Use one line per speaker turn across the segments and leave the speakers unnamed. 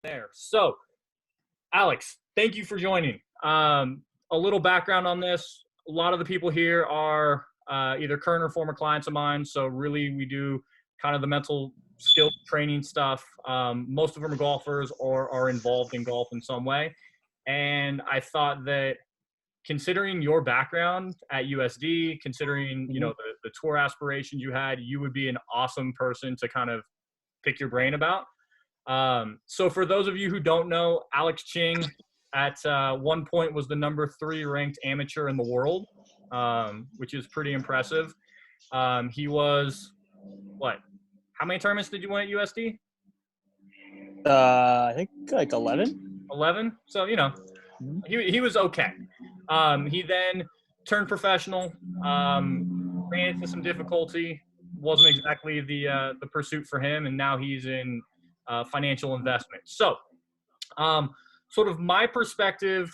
there. So, Alex, thank you for joining. A little background on this. A lot of the people here are either current or former clients of mine. So, really, we do kind of the mental skill training stuff. Most of them are golfers or are involved in golf in some way. And I thought that considering your background at USD, considering the tour aspirations you had, you would be an awesome person to kind of pick your brain about. So for those of you who don't know, Alex Ching at one point was the #3 ranked amateur in the world, which is pretty impressive. He was what? How many tournaments did you win at USD?
I think like 11.
11. So he was okay. He then turned professional, ran into some difficulty. Wasn't exactly the pursuit for him, and now he's in financial investment. So, sort of my perspective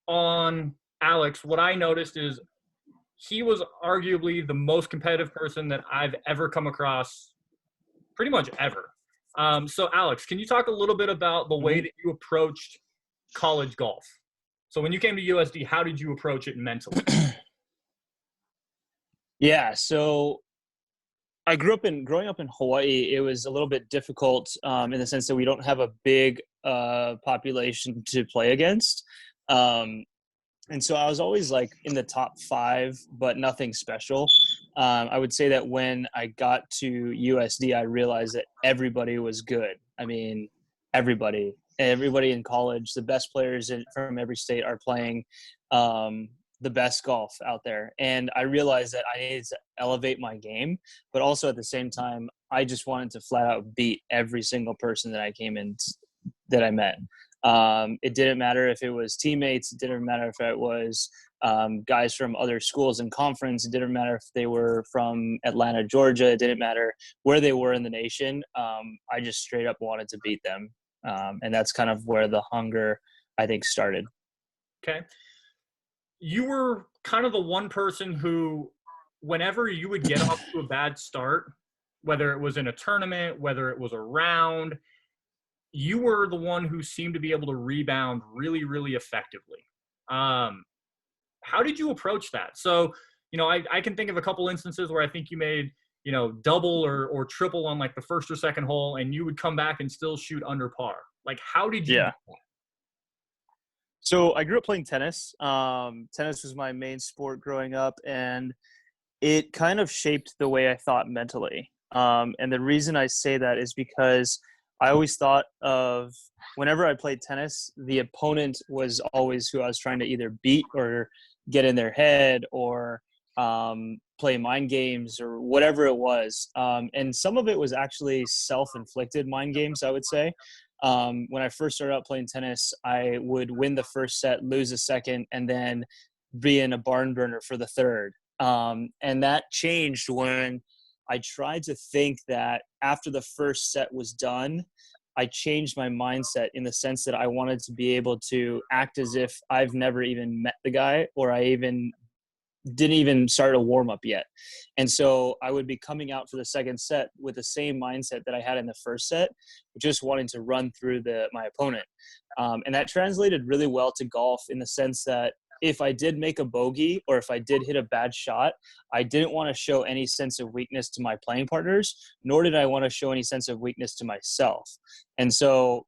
on Alex, what I noticed is he was arguably the most competitive person that I've ever come across, pretty much ever. So, Alex, can you talk a little bit about the way that you approached college golf? So when you came to USD, how did you approach it mentally?
Yeah, so growing up in Hawaii, it was a little bit difficult in the sense that we don't have a big population to play against. And so I was always like in the top 5, but nothing special. I would say that when I got to USD, I realized that everybody was good. I mean, everybody in college, the best players from every state are playing the best golf out there. And I realized that I needed to elevate my game, but also at the same time, I just wanted to flat out beat every single person that I met. It didn't matter if it was teammates. It didn't matter if it was guys from other schools and conference. It didn't matter if they were from Atlanta, Georgia. It didn't matter where they were in the nation. I just straight up wanted to beat them. And that's kind of where the hunger, I think, started.
Okay. You were kind of the one person who, whenever you would get off to a bad start, whether it was in a tournament, whether it was a round, you were the one who seemed to be able to rebound really, really effectively. How did you approach that? So, I can think of a couple instances where I think you made, double or triple on like the first or second hole, and you would come back and still shoot under par. Like, how did you do that?
So I grew up playing tennis. Tennis was my main sport growing up, and it kind of shaped the way I thought mentally. And the reason I say that is because I always thought of whenever I played tennis, the opponent was always who I was trying to either beat or get in their head or play mind games or whatever it was. And some of it was actually self-inflicted mind games, I would say. When I first started out playing tennis, I would win the first set, lose the second, and then be in a barn burner for the third. And that changed when I tried to think that after the first set was done, I changed my mindset in the sense that I wanted to be able to act as if I've never even met the guy, or I didn't even start a warm up yet. And so I would be coming out for the second set with the same mindset that I had in the first set, just wanting to run through my opponent. And that translated really well to golf in the sense that if I did make a bogey or if I did hit a bad shot, I didn't want to show any sense of weakness to my playing partners, nor did I want to show any sense of weakness to myself. And so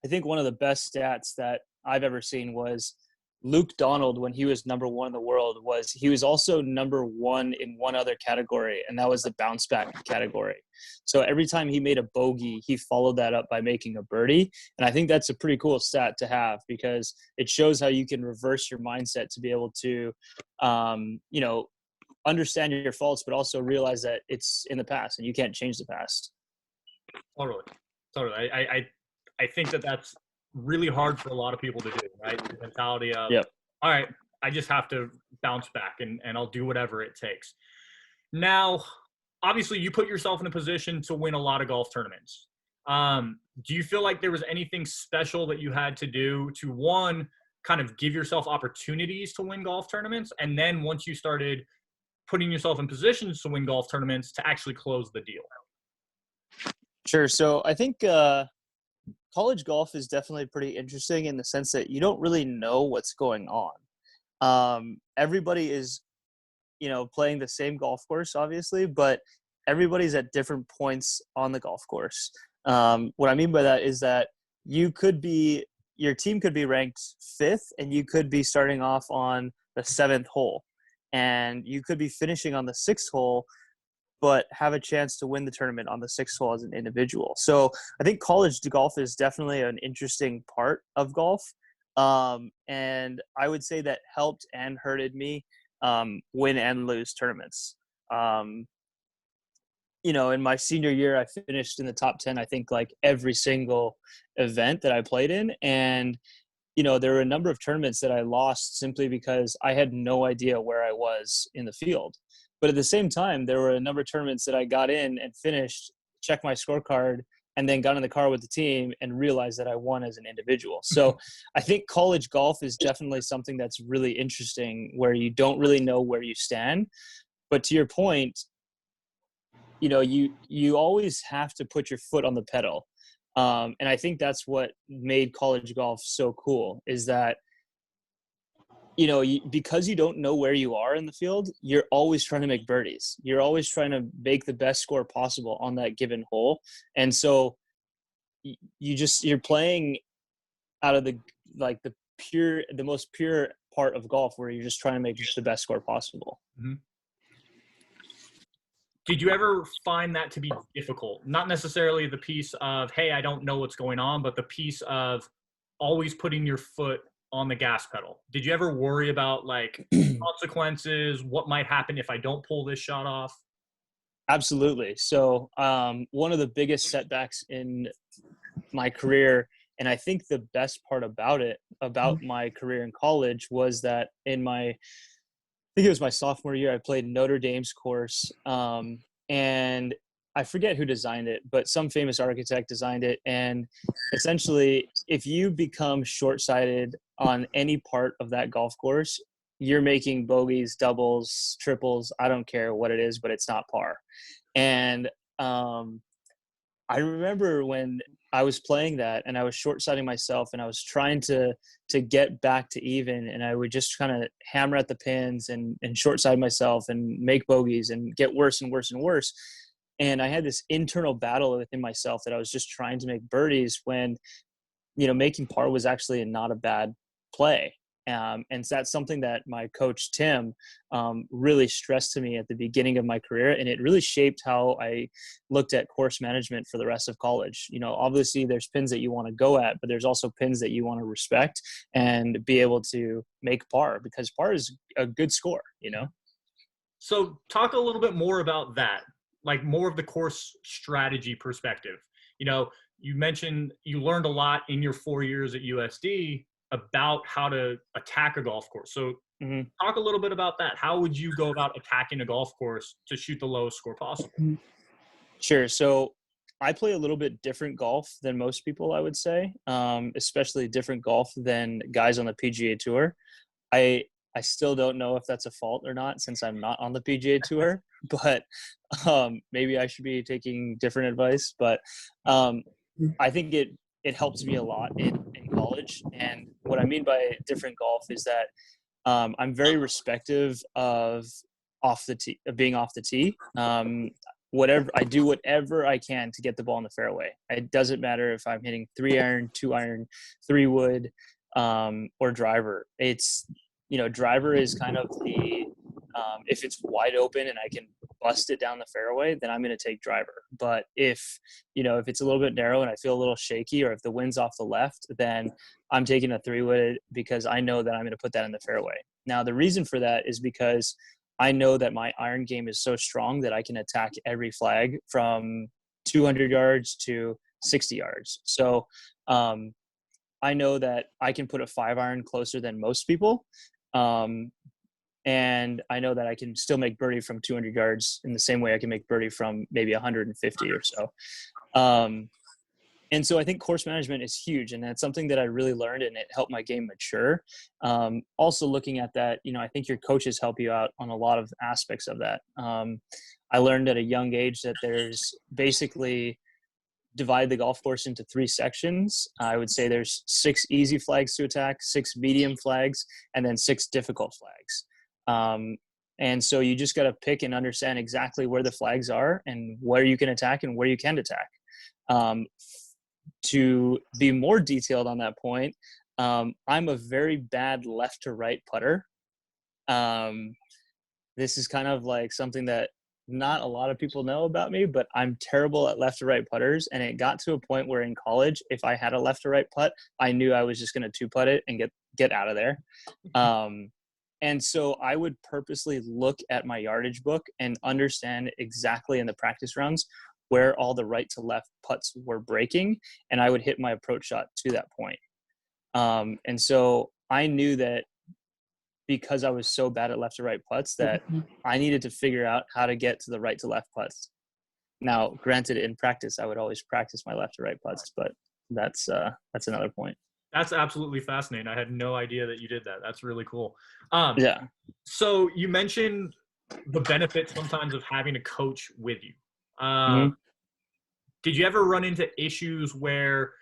I think one of the best stats that I've ever seen was Luke Donald, when he was #1 in the world, he was also #1 in one other category, and that was the bounce back category. So every time he made a bogey, he followed that up by making a birdie. And I think that's a pretty cool stat to have because it shows how you can reverse your mindset to be able to, understand your faults, but also realize that it's in the past and you can't change the past.
Totally. I think that's really hard for a lot of people to do, right? The mentality of,
Yep.
All right, I just have to bounce back and I'll do whatever it takes. Now, obviously, you put yourself in a position to win a lot of golf tournaments. Do you feel like there was anything special that you had to do to, one, kind of give yourself opportunities to win golf tournaments, and then once you started putting yourself in positions to win golf tournaments, to actually close the deal?
Sure. So I think college golf is definitely pretty interesting in the sense that you don't really know what's going on. Everybody is, playing the same golf course, obviously, but everybody's at different points on the golf course. What I mean by that is that your team could be ranked fifth, and you could be starting off on the seventh hole, and you could be finishing on the sixth hole, but have a chance to win the tournament on the sixth hole as an individual. So I think college golf is definitely an interesting part of golf. And I would say that helped and hurted me win and lose tournaments. In my senior year, I finished in the top 10, I think, like every single event that I played in. And, there were a number of tournaments that I lost simply because I had no idea where I was in the field. But at the same time, there were a number of tournaments that I got in and finished, checked my scorecard, and then got in the car with the team and realized that I won as an individual. So I think college golf is definitely something that's really interesting, where you don't really know where you stand. But to your point, you always have to put your foot on the pedal. And I think that's what made college golf so cool, is that, because you don't know where you are in the field, you're always trying to make birdies. You're always trying to make the best score possible on that given hole. And so you're playing out of the most pure part of golf, where you're just trying to make the best score possible.
Mm-hmm. Did you ever find that to be difficult? Not necessarily the piece of, hey, I don't know what's going on, but the piece of always putting your foot on the gas pedal. Did you ever worry about like consequences? What might happen if I don't pull this shot off?
Absolutely. So one of the biggest setbacks in my career, and I think the best part about my career in college, was that I think it was my sophomore year, I played Notre Dame's course. And I forget who designed it, but some famous architect designed it. And essentially, if you become short-sighted on any part of that golf course, you're making bogeys, doubles, triples. I don't care what it is, but it's not par. And I remember when I was playing that and I was short-sighting myself, and I was trying to get back to even, and I would just kind of hammer at the pins and short-side myself and make bogeys and get worse and worse and worse. And I had this internal battle within myself that I was just trying to make birdies, when, making par was actually not a bad play. And so that's something that my coach, Tim, really stressed to me at the beginning of my career. And it really shaped how I looked at course management for the rest of college. Obviously there's pins that you want to go at, but there's also pins that you want to respect and be able to make par, because par is a good score,
So talk a little bit more about that, like more of the course strategy perspective. You mentioned you learned a lot in your 4 years at USD about how to attack a golf course. So talk a little bit about that. How would you go about attacking a golf course to shoot the lowest score possible?
Sure. So I play a little bit different golf than most people, I would say, especially different golf than guys on the PGA Tour. I still don't know if that's a fault or not, since I'm not on the PGA Tour, but maybe I should be taking different advice. But I think it helps me a lot in college. And what I mean by different golf is that I'm very respective of being off the tee. Whatever I can to get the ball in the fairway. It doesn't matter if I'm hitting 3-iron, 2-iron, 3-wood, or driver. It's, driver is kind of if it's wide open and I can bust it down the fairway, then I'm going to take driver. But if it's a little bit narrow and I feel a little shaky, or if the wind's off the left, then I'm taking a 3-wood, because I know that I'm going to put that in the fairway. Now, the reason for that is because I know that my iron game is so strong that I can attack every flag from 200 yards to 60 yards. So I know that I can put a 5-iron closer than most people. And I know that I can still make birdie from 200 yards in the same way I can make birdie from maybe 150 or so. And so I think course management is huge, and that's something that I really learned, and it helped my game mature. Also looking at that, I think your coaches help you out on a lot of aspects of that. I learned at a young age that there's basically divide the golf course into 3 sections. I would say there's 6 easy flags to attack, 6 medium flags, and then 6 difficult flags. And so you just got to pick and understand exactly where the flags are and where you can attack and where you can't attack. To be more detailed on that point, I'm a very bad left to right putter. This is kind of like something that not a lot of people know about me, but I'm terrible at left to right putters. And it got to a point where in college, if I had a left to right putt, I knew I was just going to 2-putt it and get out of there. And so I would purposely look at my yardage book and understand exactly in the practice rounds where all the right to left putts were breaking, and I would hit my approach shot to that point. And so I knew that because I was so bad at left to right putts that I needed to figure out how to get to the right to left putts. Now, granted, in practice, I would always practice my left to right putts, but that's another point.
That's absolutely fascinating. I had no idea that you did that. That's really cool.
Yeah.
So you mentioned the benefit sometimes of having a coach with you. Did you ever run into issues where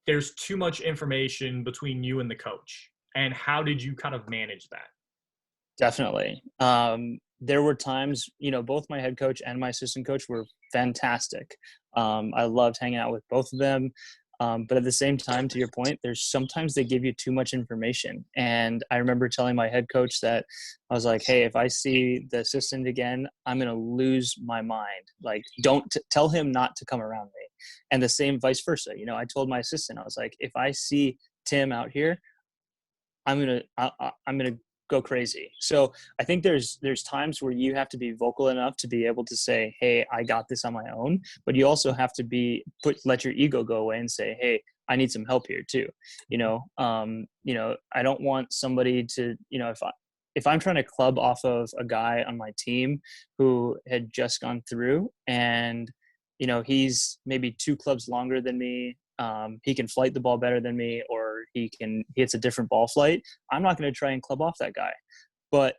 there's too much information between you and the coach? And how did you kind of manage that?
Definitely. There were times, both my head coach and my assistant coach were fantastic. I loved hanging out with both of them. But at the same time, to your point, there's sometimes they give you too much information. And I remember telling my head coach that I was like, hey, if I see the assistant again, I'm going to lose my mind. Like, don't tell him not to come around me. And the same vice versa. I told my assistant, I was like, if I see Tim out here, I'm going to go crazy. So I think there's times where you have to be vocal enough to be able to say, hey, I got this on my own, but you also have to let your ego go away and say, hey, I need some help here too. I don't want somebody to, if I'm trying to club off of a guy on my team who had just gone through and, he's maybe 2 clubs longer than me, he can flight the ball better than me, or he hits a different ball flight, I'm not going to try and club off that guy. But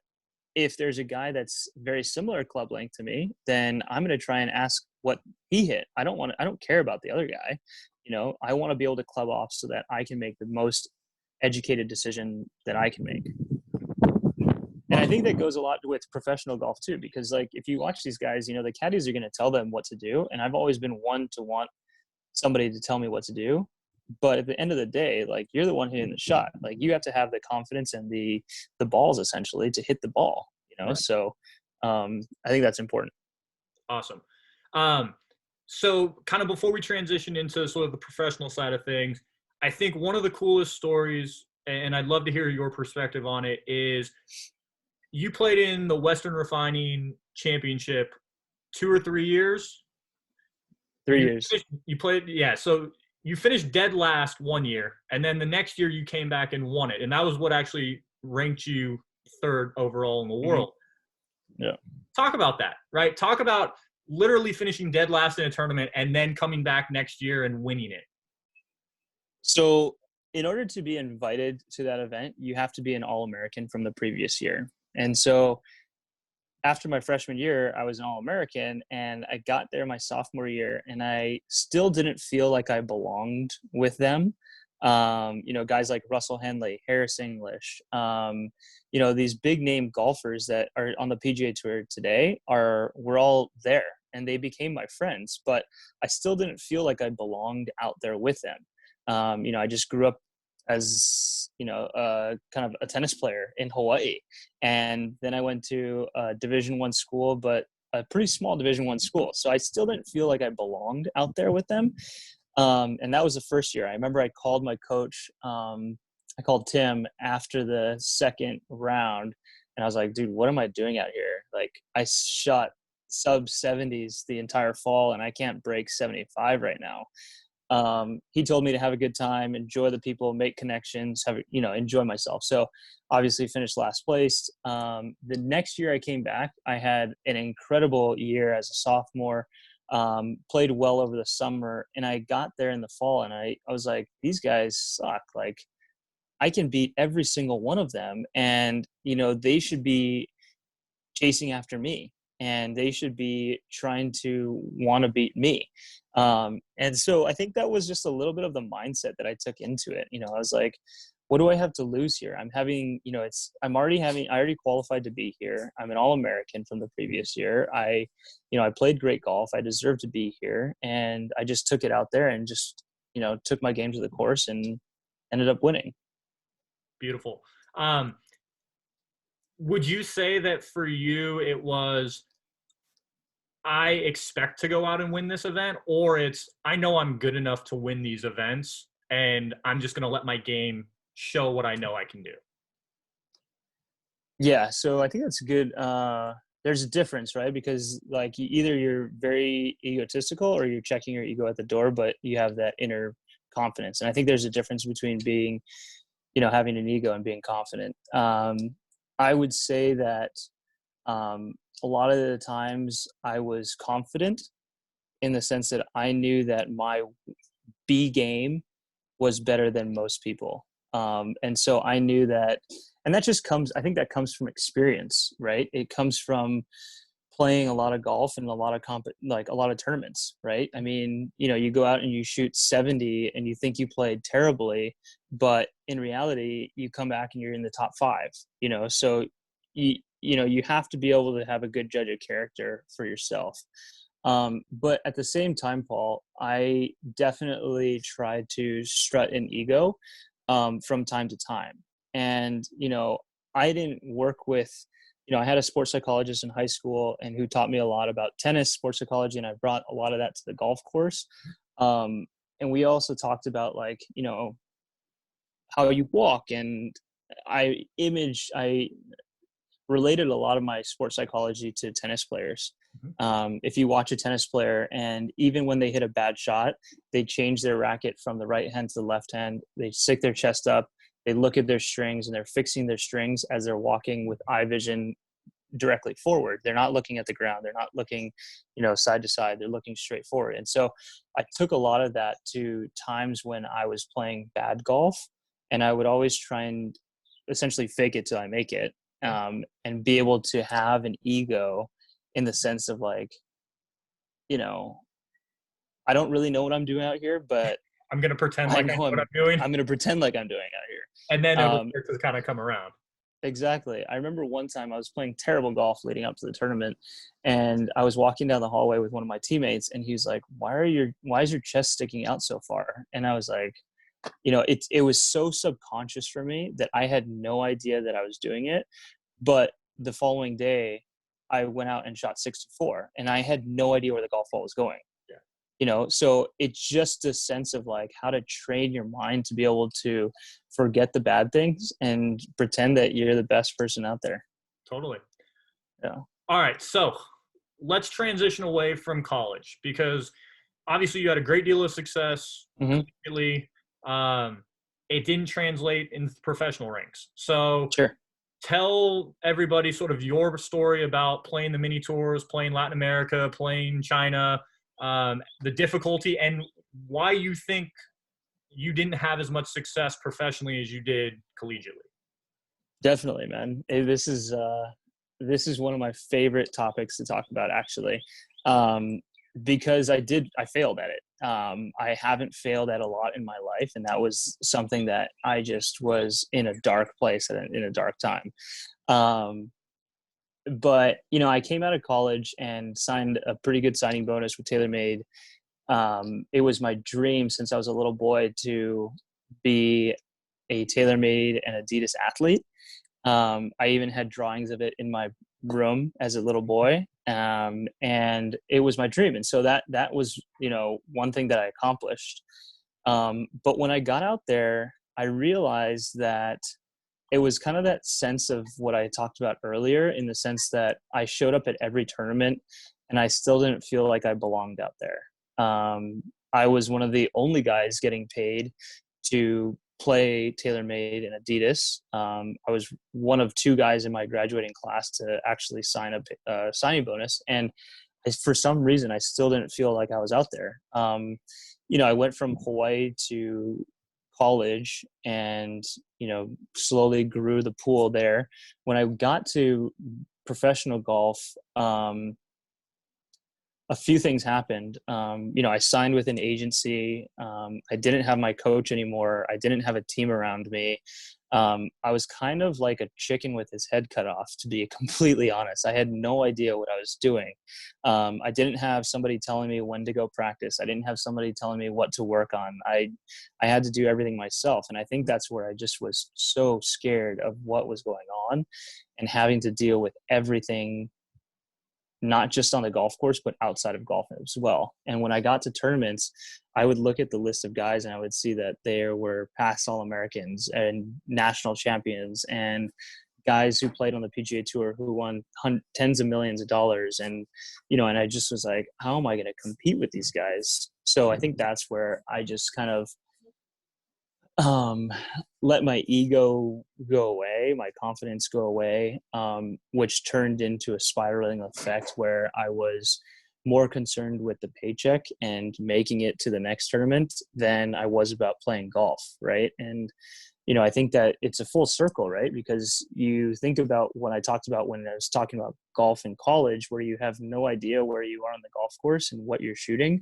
if there's a guy that's very similar club length to me, then I'm going to try and ask what he hit. I don't care about the other guy. I want to be able to club off so that I can make the most educated decision that I can make. And I think that goes a lot with professional golf too, because like if you watch these guys, the caddies are going to tell them what to do. And I've always been one to want somebody to tell me what to do. But at the end of the day, like you're the one hitting the shot. Like you have to have the confidence and the balls essentially to hit the ball, Right. So I think that's important.
Awesome. So kind of before we transition into sort of the professional side of things, I think one of the coolest stories, and I'd love to hear your perspective on it, is you played in the Western Refining Championship 2 or 3 years.
3 years.
You played, yeah. So you finished dead last 1 year, and then the next year you came back and won it, and that was what actually ranked you 3rd overall in the world.
Yeah.
Talk about that, right? Talk about literally finishing dead last in a tournament and then coming back next year and winning it.
So in order to be invited to that event, you have to be an All-American from the previous year. And so after my freshman year, I was an All-American, and I got there my sophomore year, and I still didn't feel like I belonged with them. Guys like Russell Henley, Harris English, these big name golfers that are on the PGA Tour today were all there, and they became my friends, but I still didn't feel like I belonged out there with them. I just grew up as kind of a tennis player in Hawaii, and then I went to a Division I school, but a pretty small Division I school, so I still didn't feel like I belonged out there with them. And that was the first year. I remember I called my coach. I called Tim after the second round, and I was like, dude, what am I doing out here? Like, I shot sub 70s the entire fall, and I can't break 75 right now. He told me to have a good time, enjoy the people, make connections, enjoy myself. So obviously finished last place. The next year I came back, I had an incredible year as a sophomore, played well over the summer, and I got there in the fall, and I was like, these guys suck. Like, I can beat every single one of them, and, they should be chasing after me. and they should be trying to want to beat me. And so I think that was just a little bit of the mindset that I took into it. I was like, what do I have to lose here? I'm having, I already qualified to be here. I'm an All-American from the previous year. I played great golf. I deserve to be here. And I just took it out there and just, took my game to the course and ended up winning.
Beautiful. Would you say that for you, it was, I expect to go out and win this event, or it's, I know I'm good enough to win these events and I'm just going to let my game show what I know I can do?
Yeah, so I think that's good. There's a difference, right? Because like either you're very egotistical or you're checking your ego at the door, but you have that inner confidence. And I think there's a difference between being, having an ego and being confident. I would say that a lot of the times I was confident in the sense that I knew that my B game was better than most people. And so I knew that, and that just comes, I think that comes from experience, right? It comes from playing a lot of golf and a lot of a lot of tournaments, right? I mean, you go out and you shoot 70 and you think you played terribly, but in reality, you come back and you're in the top 5, so you have to be able to have a good judge of character for yourself. But at the same time, Paul, I definitely try to strut an ego from time to time. And, I didn't work with, I had a sports psychologist in high school and who taught me a lot about tennis, sports psychology, and I brought a lot of that to the golf course. And we also talked about how you walk, and I related a lot of my sports psychology to tennis players. If you watch a tennis player and even when they hit a bad shot, they change their racket from the right hand to the left hand, they stick their chest up, they look at their strings, and they're fixing their strings as they're walking with eye vision directly forward. They're not looking at the ground. They're not looking, side to side. They're looking straight forward. And so I took a lot of that to times when I was playing bad golf, and I would always try and essentially fake it till I make it. And be able to have an ego in the sense of like, I don't really know what I'm doing out here, but
I'm going to pretend
I
like I know what I'm doing.
I'm going to pretend like I'm doing out here.
And then it'll start to kind of come around.
Exactly. I remember one time I was playing terrible golf leading up to the tournament, and I was walking down the hallway with one of my teammates, and he was like, why is your chest sticking out so far? And I was like, it was so subconscious for me that I had no idea that I was doing it. But the following day I went out and shot 64 and I had no idea where the golf ball was going. So it's just a sense of like how to train your mind to be able to forget the bad things and pretend that you're the best person out there.
Totally.
Yeah.
All right. So let's transition away from college, because obviously you had a great deal of success. It didn't translate in professional ranks. So
sure.
Tell everybody sort of your story about playing the mini tours, playing Latin America, playing China, the difficulty, and why you think you didn't have as much success professionally as you did collegiately.
Definitely, man. This is one of my favorite topics to talk about, actually, because I failed at it. I haven't failed at a lot in my life, and that was something that I just was in a dark place in a dark time. But I came out of college and signed a pretty good signing bonus with TaylorMade. It was my dream since I was a little boy to be a TaylorMade and Adidas athlete. I even had drawings of it in my room as a little boy. And it was my dream. And so that was, one thing that I accomplished. But when I got out there, I realized that it was kind of that sense of what I talked about earlier, in the sense that I showed up at every tournament and I still didn't feel like I belonged out there. I was one of the only guys getting paid to play TaylorMade and Adidas. I was one of 2 guys in my graduating class to actually sign a signing bonus. And for some reason, I still didn't feel like I was out there. I went from Hawaii to college and, slowly grew the pool there. When I got to professional golf, a few things happened. I signed with an agency. I didn't have my coach anymore. I didn't have a team around me. I was kind of like a chicken with his head cut off, to be completely honest. I had no idea what I was doing. I didn't have somebody telling me when to go practice. I didn't have somebody telling me what to work on. I had to do everything myself. And I think that's where I just was so scared of what was going on and having to deal with everything, not just on the golf course, but outside of golf as well. And when I got to tournaments, I would look at the list of guys and I would see that there were past All-Americans and national champions and guys who played on the PGA Tour who won tens of millions of dollars. And, and I just was like, how am I going to compete with these guys? So I think that's where I just kind of let my ego go away, my confidence go away, which turned into a spiraling effect where I was more concerned with the paycheck and making it to the next tournament than I was about playing golf, right? And, I think that it's a full circle, right? Because you think about what I talked about when I was talking about golf in college, where you have no idea where you are on the golf course and what you're shooting,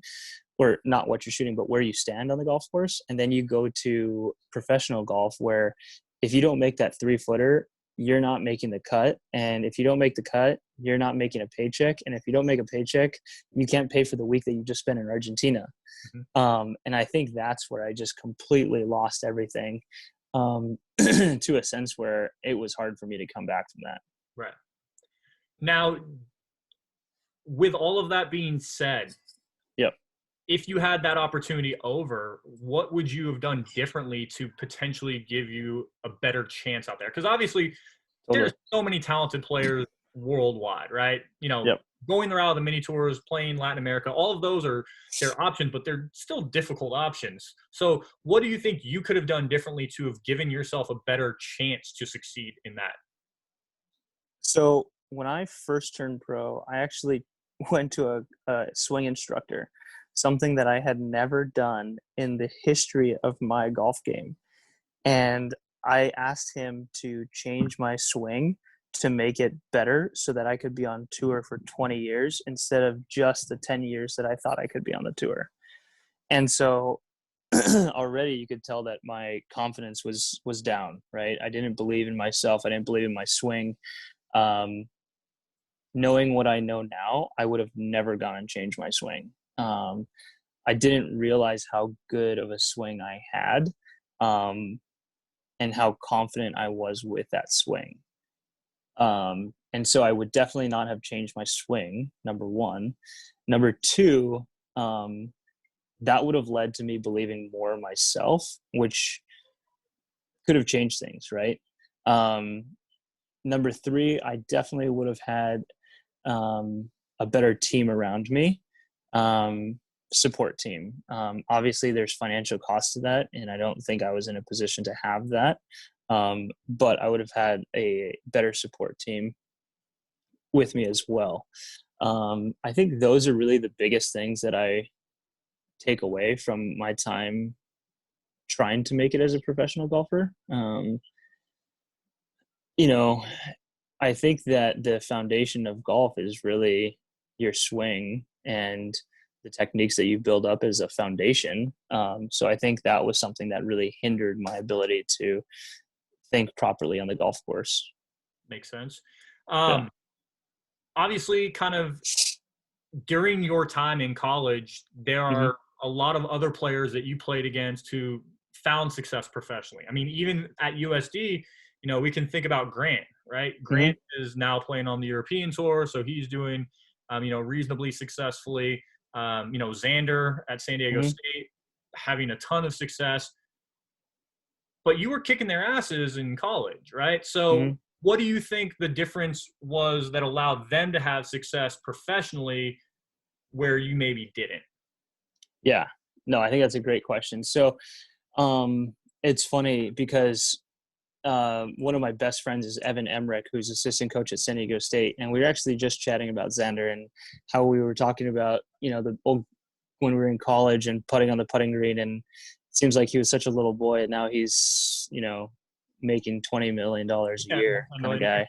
or not what you're shooting, but where you stand on the golf course. And then you go to professional golf where if you don't make that 3-footer, you're not making the cut. And if you don't make the cut, you're not making a paycheck. And if you don't make a paycheck, you can't pay for the week that you just spent in Argentina. Mm-hmm. And I think that's where I just completely lost everything, to a sense where it was hard for me to come back from that.
Right. Now, with all of that being said,
yep.
If you had that opportunity over, what would you have done differently to potentially give you a better chance out there? Because obviously there's so many talented players worldwide, right?
Yep.
Going the route of the mini tours, playing Latin America, all of those are their options, but they're still difficult options. So what do you think you could have done differently to have given yourself a better chance to succeed in that?
So when I first turned pro, I actually went to a swing instructor, something that I had never done in the history of my golf game. And I asked him to change my swing to make it better so that I could be on tour for 20 years instead of just the 10 years that I thought I could be on the tour. And so already you could tell that my confidence was down, right? I didn't believe in myself. I didn't believe in my swing. Knowing what I know now, I would have never gone and changed my swing. I didn't realize how good of a swing I had, and how confident I was with that swing. And so I would definitely not have changed my swing, number one. Number two, that would have led to me believing more in myself, which could have changed things, right? Number three, I definitely would have had a better team around me, support team. Obviously, there's financial cost to that, and I don't think I was in a position to have that. But I would have had a better support team with me as well. I think those are really the biggest things that I take away from my time trying to make it as a professional golfer. I think that the foundation of golf is really your swing and the techniques that you build up as a foundation. So I think that was something that really hindered my ability to think properly on the golf course.
Makes sense. Obviously, kind of during your time in college, there are a lot of other players that you played against who found success professionally. I mean, even at USD, we can think about Grant, right? Grant is now playing on the European tour, so he's doing, reasonably successfully. Xander at San Diego State having a ton of success. But you were kicking their asses in college, right? So what do you think the difference was that allowed them to have success professionally where you maybe didn't?
Yeah, no, I think that's a great question. So it's funny because one of my best friends is Evan Emmerich, who's assistant coach at San Diego State. And we were actually just chatting about Xander and how we were talking about, when we were in college and putting on the putting green, and it seems like he was such a little boy and now he's, making $20 million a year kind of guy.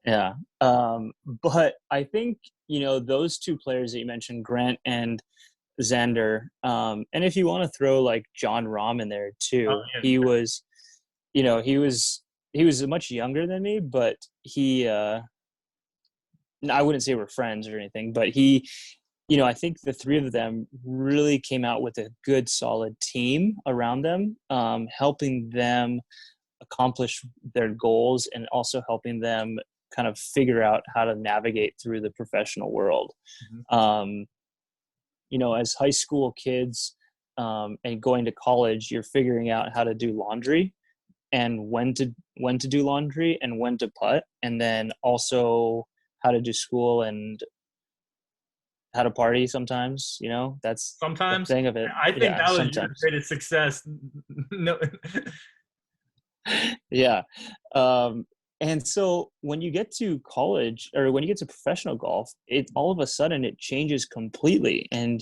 Yeah. But I think, those two players that you mentioned, Grant and Xander, and if you want to throw like John Rahm in there
Oh,
too,
yeah.
he was much younger than me, but I wouldn't say we're friends or anything, but I think the three of them really came out with a good, solid team around them, helping them accomplish their goals and also helping them kind of figure out how to navigate through the professional world.
Mhm.
Um, as high school kids, and going to college, you're figuring out how to do laundry and when to do laundry and when to putt, and then also how to do school and how to party sometimes. That's the
Sometimes
thing of it.
I think
Yeah,
that was your
sometimes.
greatest success. No,
Yeah. Um, and so when you get to college or when you get to professional golf, it all of a sudden it changes completely. And,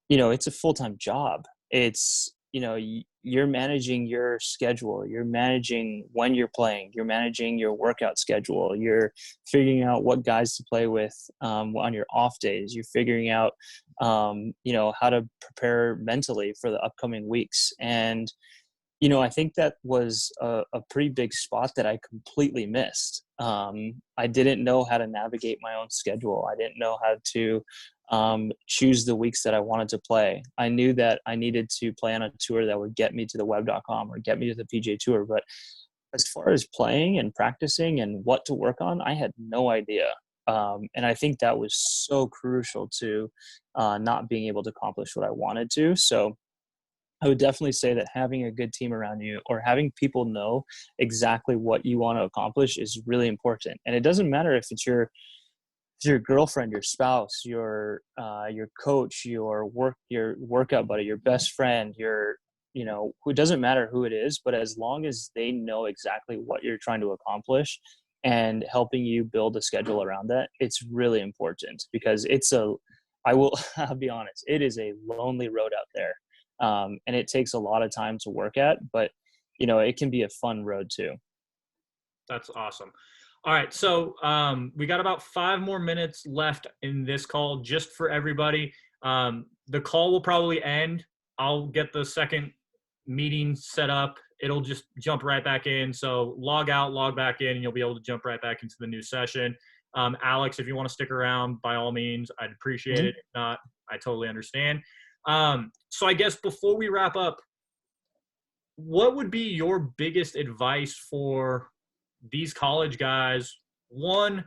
it's a full-time job. It's, you're managing your schedule, you're managing when you're playing, you're managing your workout schedule, you're figuring out what guys to play with on your off days, you're figuring out, how to prepare mentally for the upcoming weeks. And, I think that was a pretty big spot that I completely missed. I didn't know how to navigate my own schedule. I didn't know how to choose the weeks that I wanted to play. I knew that I needed to play on a tour that would get me to the web.com or get me to the PGA Tour. But as far as playing and practicing and what to work on, I had no idea. And I think that was so crucial to not being able to accomplish what I wanted to. So I would definitely say that having a good team around you or having people know exactly what you want to accomplish is really important. And it doesn't matter if it's your girlfriend, your spouse, your coach, your workout buddy, your best friend, it doesn't matter who it is, but as long as they know exactly what you're trying to accomplish and helping you build a schedule around that, it's really important because I'll be honest, it is a lonely road out there. And it takes a lot of time to work at, but it can be a fun road too.
that's awesome. All right, so we got about 5 more minutes left in this call, just for everybody. The call will probably end. I'll get the second meeting set up. It'll just jump right back in. So log out, log back in, and you'll be able to jump right back into the new session. Alex, if you want to stick around, by all means, I'd appreciate
Mm-hmm.
it. If not, I totally understand. So I guess before we wrap up, what would be your biggest advice for these college guys? One,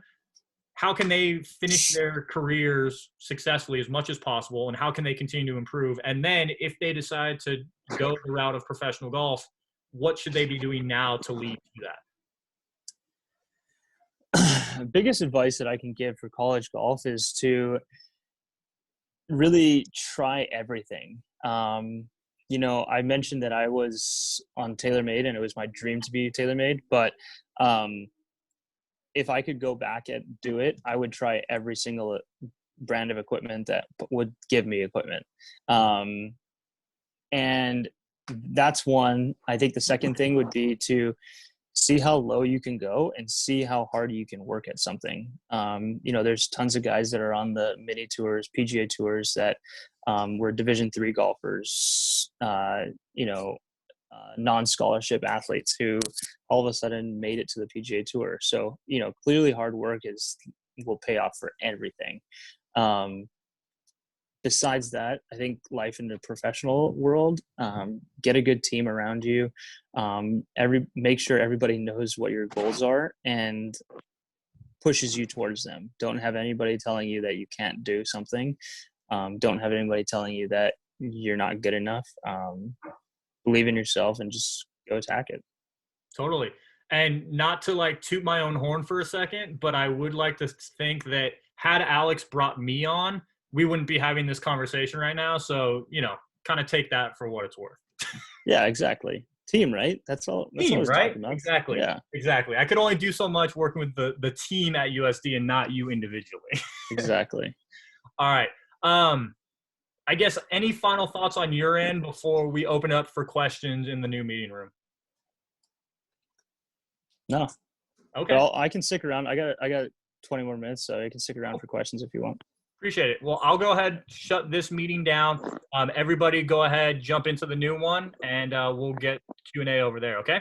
how can they finish their careers successfully as much as possible, and how can they continue to improve? And then if they decide to go the route of professional golf, what should they be doing now to lead to that?
Biggest advice that I can give for college golf is to really try everything. I mentioned that I was on TaylorMade and it was my dream to be TaylorMade, but if I could go back and do it, I would try every single brand of equipment that would give me equipment. And that's one. I think the second thing would be to see how low you can go and see how hard you can work at something. There's tons of guys that are on the mini tours, PGA tours that were Division III golfers, non-scholarship athletes who all of a sudden made it to the PGA Tour. So, clearly hard work will pay off for everything. Besides that, I think life in the professional world, get a good team around you. Make sure everybody knows what your goals are and pushes you towards them. Don't have anybody telling you that you can't do something. Don't have anybody telling you that you're not good enough. Believe in yourself and just go attack it.
Totally. And not to like toot my own horn for a second, but I would like to think that had Alex brought me on, we wouldn't be having this conversation right now. So, kind of take that for what it's worth.
Yeah, exactly. Team, right? That's all I
Team,
was
right?
talking about.
Exactly.
Yeah,
Exactly. I could only do so much working with the team at USD and not you individually.
exactly.
All right. I guess any final thoughts on your end before we open up for questions in the new meeting room?
No,
Okay.
But I can stick around. I got 20 more minutes, so I can stick around for questions if you want.
Appreciate it. Well, I'll go ahead, shut this meeting down. Everybody go ahead, jump into the new one, and we'll get Q&A over there, okay?